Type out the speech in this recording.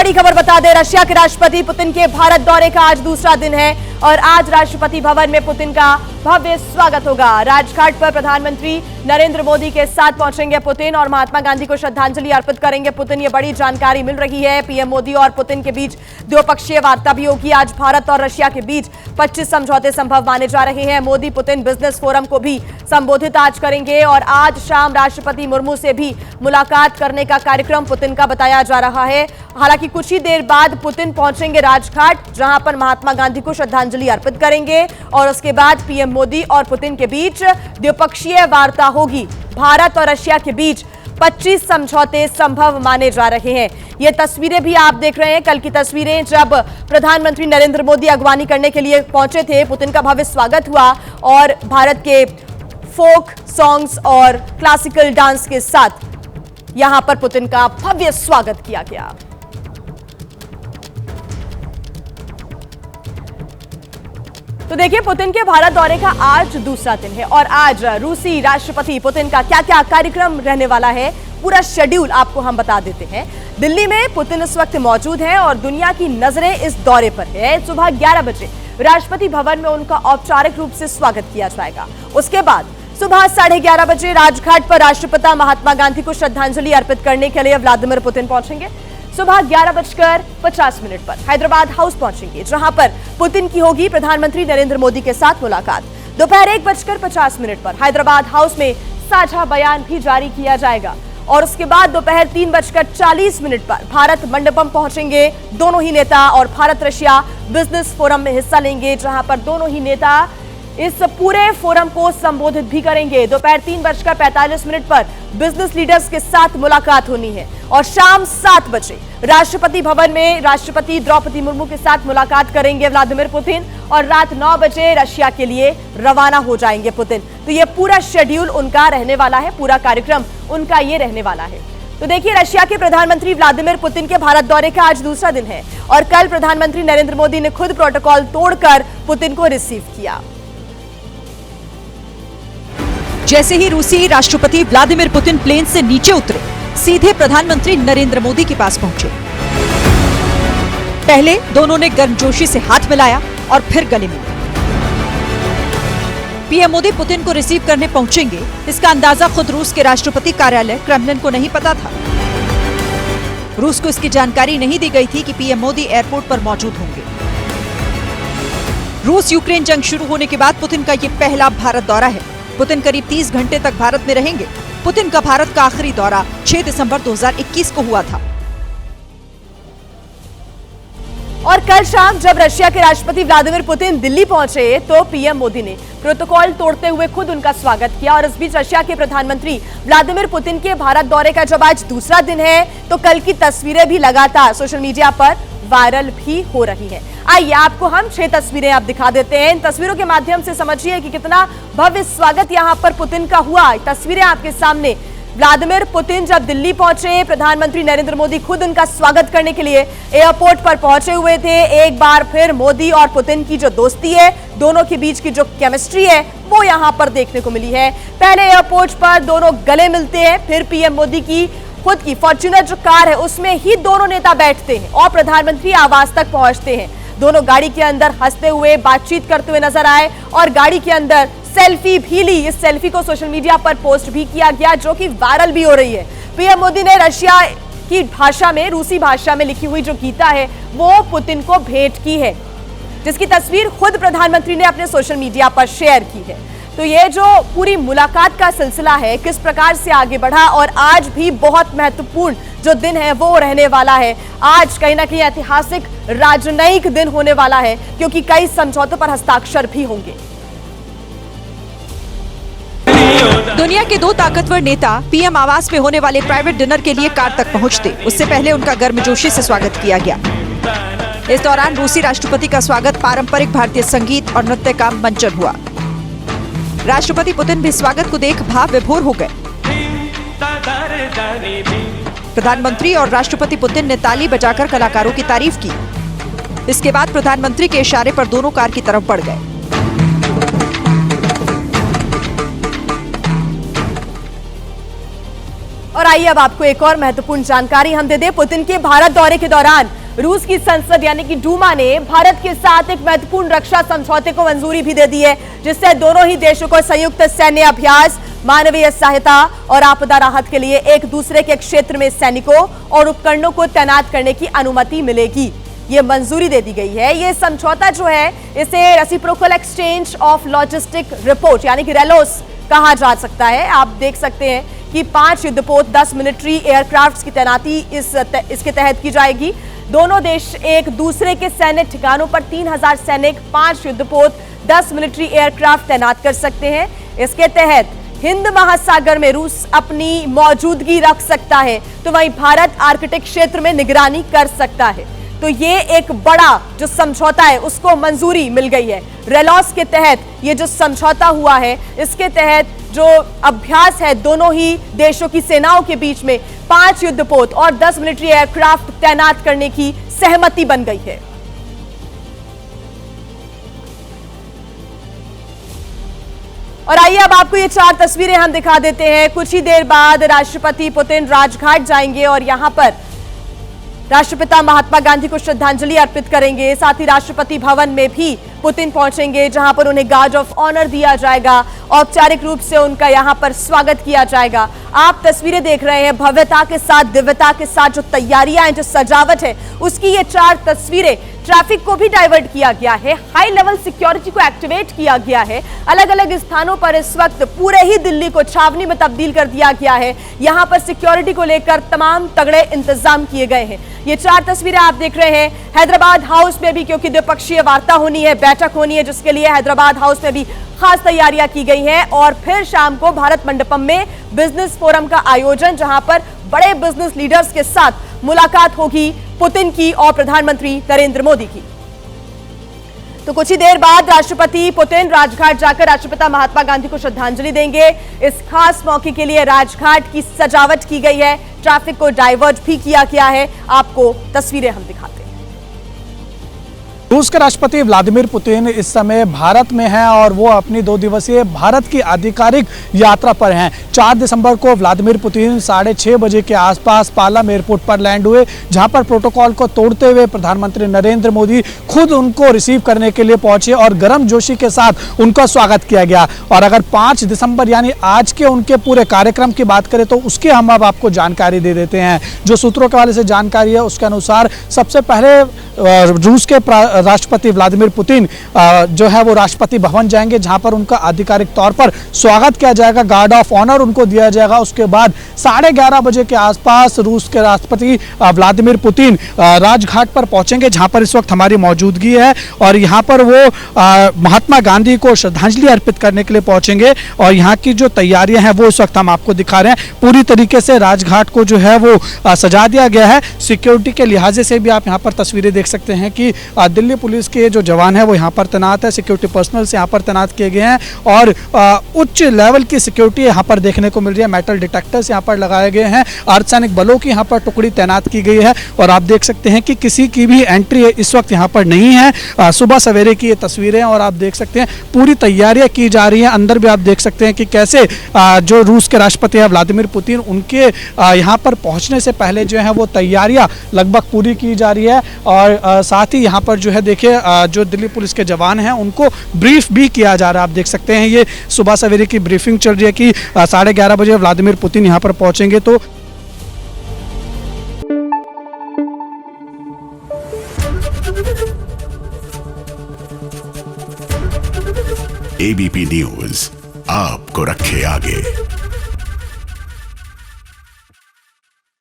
बड़ी खबर बता दें, रशिया के राष्ट्रपति पुतिन के भारत दौरे का आज दूसरा दिन है और आज राष्ट्रपति भवन में पुतिन का भव्य स्वागत होगा। राजघाट पर प्रधानमंत्री नरेंद्र मोदी के साथ पहुंचेंगे पुतिन और महात्मा गांधी को श्रद्धांजलि अर्पित करेंगे पुतिन। ये बड़ी जानकारी मिल रही है। पीएम मोदी और पुतिन के बीच द्विपक्षीय वार्ता भी होगी। आज भारत और रशिया के बीच 25 समझौते संभव माने जा रहे हैं। मोदी पुतिन बिजनेस फोरम को भी संबोधित आज करेंगे और आज शाम राष्ट्रपति मुर्मू से भी मुलाकात करने का कार्यक्रम पुतिन का बताया जा रहा है। हालांकि कुछ ही देर बाद पुतिन पहुंचेंगे राजघाट, जहां पर महात्मा गांधी को श्रद्धांजलि अर्पित करेंगे और उसके बाद पीएम मोदी और पुतिन के बीच द्विपक्षीय वार्ता होगी। भारत और रशिया के बीच 25 समझौते संभव माने जा रहे हैं। ये तस्वीरें भी आप देख रहे हैं, कल की तस्वीरें जब प्रधानमंत्री नरेंद्र मोदी अगवानी करने के लिए पहुंचे थे। पुतिन का भव्य स्वागत हुआ और भारत के फोक सॉन्ग्स और क्लासिकल डांस के साथ यहां पर पुतिन का भव्य स्वागत किया गया। तो देखिए, पुतिन के भारत दौरे का आज दूसरा दिन है और आज रूसी राष्ट्रपति पुतिन का क्या क्या कार्यक्रम रहने वाला है, पूरा शेड्यूल आपको हम बता देते हैं। दिल्ली में पुतिन इस वक्त मौजूद हैं और दुनिया की नजरें इस दौरे पर है। सुबह 11 बजे राष्ट्रपति भवन में उनका औपचारिक रूप से स्वागत किया जाएगा। उसके बाद सुबह 11:30 बजे राजघाट पर राष्ट्रपिता महात्मा गांधी को श्रद्धांजलि अर्पित करने के लिए व्लादिमीर पुतिन पहुंचेंगे। सुबह 11:50 पर हैदराबाद हाउस पहुंचेंगे, जहां पर पुतिन की होगी प्रधानमंत्री नरेंद्र मोदी के साथ मुलाकात। दोपहर 1:50 पर हैदराबाद हाउस में साझा बयान भी जारी किया जाएगा और उसके बाद दोपहर 3:40 पर भारत मंडपम पहुंचेंगे दोनों ही नेता और भारत रशिया बिजनेस फोरम में हिस्सा लेंगे, जहां पर दोनों ही नेता इस पूरे फोरम को संबोधित भी करेंगे। दोपहर 3:45 पर बिजनेस लीडर्स के साथ मुलाकात होनी है और शाम 7 बजे राष्ट्रपति भवन में राष्ट्रपति द्रौपदी मुर्मू के साथ मुलाकात करेंगे व्लादिमीर पुतिन और रात 9 बजे रशिया के लिए रवाना हो जाएंगे पुतिन। तो ये पूरा शेड्यूल उनका रहने वाला है, पूरा कार्यक्रम उनका ये रहने वाला है। तो देखिए, रशिया के प्रधानमंत्री व्लादिमीर पुतिन के भारत दौरे का आज दूसरा दिन है और कल प्रधानमंत्री नरेंद्र मोदी ने खुद प्रोटोकॉल तोड़कर पुतिन को रिसीव किया। जैसे ही रूसी राष्ट्रपति व्लादिमीर पुतिन प्लेन से नीचे उतरे, सीधे प्रधानमंत्री नरेंद्र मोदी के पास पहुंचे। पहले दोनों ने गर्मजोशी से हाथ मिलाया और फिर गले मिले। पीएम मोदी पुतिन को रिसीव करने पहुंचेंगे, इसका अंदाजा खुद रूस के राष्ट्रपति कार्यालय क्रेमलिन को नहीं पता था। रूस को इसकी जानकारी नहीं दी गई थी कि पीएम मोदी एयरपोर्ट पर मौजूद होंगे। रूस यूक्रेन जंग शुरू होने के बाद पुतिन का यह पहला भारत दौरा है। पुतिन करीब 30 घंटे तक भारत में रहेंगे। पुतिन का भारत का आखिरी दौरा 6 दिसंबर 2021 को हुआ था। और कल शाम जब रशिया के राष्ट्रपति व्लादिमीर पुतिन दिल्ली पहुंचे तो पीएम मोदी ने प्रोटोकॉल तोड़ते हुए खुद उनका स्वागत किया। और इस बीच रशिया के प्रधानमंत्री व्लादिमीर पुतिन के भारत दौरे का जब आज दूसरा दिन है तो कल की तस्वीरें भी लगातार सोशल मीडिया पर वायरल भी हो रही है। आइए आपको हम 6 तस्वीरें आप दिखा देते हैं। इन तस्वीरों के माध्यम से समझिए कि कितना भव्य स्वागत यहां पर पुतिन का हुआ। तस्वीरें आपके सामने, व्लादिमीर पुतिन जब दिल्ली पहुंचे, प्रधानमंत्री नरेंद्र मोदी खुद उनका स्वागत करने के लिए एयरपोर्ट पर पहुंचे हुए थे। एक बार फिर मोदी और पुतिन की जो दोस्ती है, दोनों के बीच की जो केमिस्ट्री है, वो यहां पर देखने को मिली है। पहले एयरपोर्ट पर दोनों गले मिलते हैं, फिर पीएम मोदी की खुद की फॉर्च्यूनर जो कार है उसमें ही दोनों नेता बैठते हैं और प्रधानमंत्री आवास तक पहुंचते हैं। दोनों गाड़ी के अंदर हंसते हुए बातचीत करते हुए नजर आए और गाड़ी के अंदर सेल्फी भी ली। इस सेल्फी को सोशल मीडिया पर पोस्ट भी किया गया, जो कि वायरल भी हो रही है। पीएम मोदी ने रशिया की भाषा में, रूसी भाषा में लिखी हुई जो गीता है वो पुतिन को भेंट की है, जिसकी तस्वीर खुद प्रधानमंत्री ने अपने सोशल मीडिया पर शेयर की है। तो ये जो पूरी मुलाकात का सिलसिला है, किस प्रकार से आगे बढ़ा और आज भी बहुत महत्वपूर्ण जो दिन है वो रहने वाला है। आज कहीं ना कहीं ऐतिहासिक राजनयिक दिन होने वाला है, क्योंकि कई समझौतों पर हस्ताक्षर भी होंगे। दुनिया के 2 ताकतवर नेता पीएम आवास में होने वाले प्राइवेट डिनर के लिए कार तक पहुंचते, उससे पहले उनका गर्मजोशी से स्वागत किया गया। इस दौरान रूसी राष्ट्रपति का स्वागत पारंपरिक भारतीय संगीत और नृत्य का मंचन हुआ। राष्ट्रपति पुतिन भी स्वागत को देख भाव विभोर हो गए। प्रधानमंत्री और राष्ट्रपति पुतिन ने ताली बजाकर कलाकारों की तारीफ की। इसके बाद प्रधानमंत्री के इशारे पर दोनों कार की तरफ बढ़ गए। और आइए अब आपको एक और महत्वपूर्ण जानकारी हम दे दें। पुतिन के भारत दौरे के दौरान रूस की संसद यानी कि डूमा ने भारत के साथ एक महत्वपूर्ण रक्षा समझौते को मंजूरी भी दे दी है, जिससे दोनों ही देशों को संयुक्त सैन्य अभ्यास, मानवीय सहायता और आपदा राहत के लिए एक दूसरे के क्षेत्र में सैनिकों और उपकरणों को तैनात करने की अनुमति मिलेगी। ये मंजूरी दे दी गई है। ये समझौता जो है इसे reciprocal exchange of logistic report यानी कि रेलोस कहा जा सकता है। आप देख सकते हैं कि 5 युद्धपोत 10 मिलिट्री एयरक्राफ्ट्स की तैनाती इसके तहत की जाएगी। दोनों देश एक दूसरे के सैन्य ठिकानों पर 3000 सैनिक, 5 युद्धपोत 10 मिलिट्री एयरक्राफ्ट तैनात कर सकते हैं। इसके तहत हिंद महासागर में रूस अपनी मौजूदगी रख सकता है, तो वहीं भारत आर्कटिक क्षेत्र में निगरानी कर सकता है। तो ये एक बड़ा जो समझौता है उसको मंजूरी मिल गई है। रेलॉस के तहत ये जो समझौता हुआ है, इसके तहत जो अभ्यास है दोनों ही देशों की सेनाओं के बीच में 5 युद्धपोत और 10 मिलिट्री एयरक्राफ्ट तैनात करने की सहमति बन गई है। और आइए अब आपको ये 4 तस्वीरें हम दिखा देते हैं। कुछ ही देर बाद राष्ट्रपति पुतिन राजघाट जाएंगे और यहां पर राष्ट्रपिता महात्मा गांधी को श्रद्धांजलि अर्पित करेंगे। साथ ही राष्ट्रपति भवन में भी पुतिन पहुंचेंगे, जहां पर उन्हें गार्ड ऑफ ऑनर दिया जाएगा। औपचारिक रूप से उनका यहां पर स्वागत किया जाएगा। आप तस्वीरें देख रहे हैं, भव्यता के साथ, दिव्यता के साथ जो तैयारियां हैं, जो सजावट है, उसकी ये 4 तस्वीरें। ट्रैफिक को भी डाइवर्ट किया गया है, हाई लेवल सिक्योरिटी को एक्टिवेट किया गया है। अलग अलग स्थानों पर इस वक्त पूरे ही दिल्ली को छावनी में तब्दील कर दिया गया है। यहां पर सिक्योरिटी को लेकर तमाम तगड़े इंतजाम किए गए हैं। ये 4 तस्वीरें आप देख रहे हैं हैदराबाद हाउस में भी, क्योंकि द्विपक्षीय वार्ता होनी है, बैठक होनी है, जिसके लिए हैदराबाद हाउस में भी खास तैयारियां की गई हैं। और फिर शाम को भारत मंडपम में बिजनेस फोरम का आयोजन, जहां पर बड़े बिजनेस लीडर्स के साथ मुलाकात होगी पुतिन की और प्रधानमंत्री नरेंद्र मोदी की। तो कुछ ही देर बाद राष्ट्रपति पुतिन राजघाट जाकर राष्ट्रपिता महात्मा गांधी को श्रद्धांजलि देंगे। इस खास मौके के लिए राजघाट की सजावट की गई है, ट्रैफिक को डाइवर्ट भी किया गया है। आपको तस्वीरें हम दिखाते हैं। रूस के राष्ट्रपति व्लादिमीर पुतिन इस समय भारत में हैं और वो अपनी 2 दिवसीय भारत की आधिकारिक यात्रा पर हैं। 4 दिसंबर को व्लादिमीर पुतिन 6:30 बजे के आसपास पालम एयरपोर्ट पर लैंड हुए, जहां पर प्रोटोकॉल को तोड़ते हुए प्रधानमंत्री नरेंद्र मोदी खुद उनको रिसीव करने के लिए पहुंचे और गर्मजोशी के साथ उनका स्वागत किया गया। और अगर 5 दिसंबर यानी आज के उनके पूरे कार्यक्रम की बात करें तो उसके हम अब आपको जानकारी दे देते हैं। जो सूत्रों के हवाले से जानकारी है उसके अनुसार सबसे पहले रूस के राष्ट्रपति व्लादिमीर पुतिन जो है वो राष्ट्रपति भवन जाएंगे, जहां पर उनका आधिकारिक तौर पर स्वागत किया जाएगा, गार्ड ऑफ ऑनर उनको दिया जाएगा। उसके बाद 11:30 बजे के आसपास रूस के राष्ट्रपति व्लादिमीर पुतिन राजघाट पर पहुंचेंगे, जहां पर इस वक्त हमारी मौजूदगी है। और यहां पर वो महात्मा गांधी को श्रद्धांजलि अर्पित करने के लिए पहुंचेंगे। और यहाँ की जो तैयारियां हैं वो इस वक्त हम आपको दिखा रहे हैं। पूरी तरीके से राजघाट को जो है वो सजा दिया गया है। सिक्योरिटी के लिहाजे से भी आप यहाँ पर तस्वीरें देख सकते हैं कि दिल्ली पुलिस के जो जवान हैं वो यहाँ पर तैनात है, सिक्योरिटी पर्सनल्स यहाँ पर तैनात किए गए हैं। और उच्च लेवल की सिक्योरिटी यहाँ पर देखने को मिल रही है। मेटल डिटेक्टर्स यहाँ पर लगाए गए हैं। अर्धसैनिक बलों की यहाँ पर टुकड़ी तैनात की गई है। और आप देख सकते हैं कि किसी की भी एंट्री इस वक्त यहाँ पर नहीं है। सुबह सवेरे की ये तस्वीरें और आप देख सकते हैं पूरी तैयारियां की जा रही हैं। अंदर भी आप देख सकते हैं कि कैसे जो रूस के राष्ट्रपति है व्लादिमीर पुतिन, उनके यहाँ पर पहुँचने से पहले जो है वो तैयारियां लगभग पूरी की जा रही है। और साथ ही यहाँ पर जो है देखिए जो दिल्ली पुलिस के जवान हैं उनको ब्रीफ भी किया जा रहा है। आप देख सकते हैं ये सुबह सवेरे की ब्रीफिंग चल रही है कि 11:30 बजे व्लादिमीर पुतिन यहाँ पर पहुंचेंगे। तो एबीपी न्यूज आपको रखे आगे।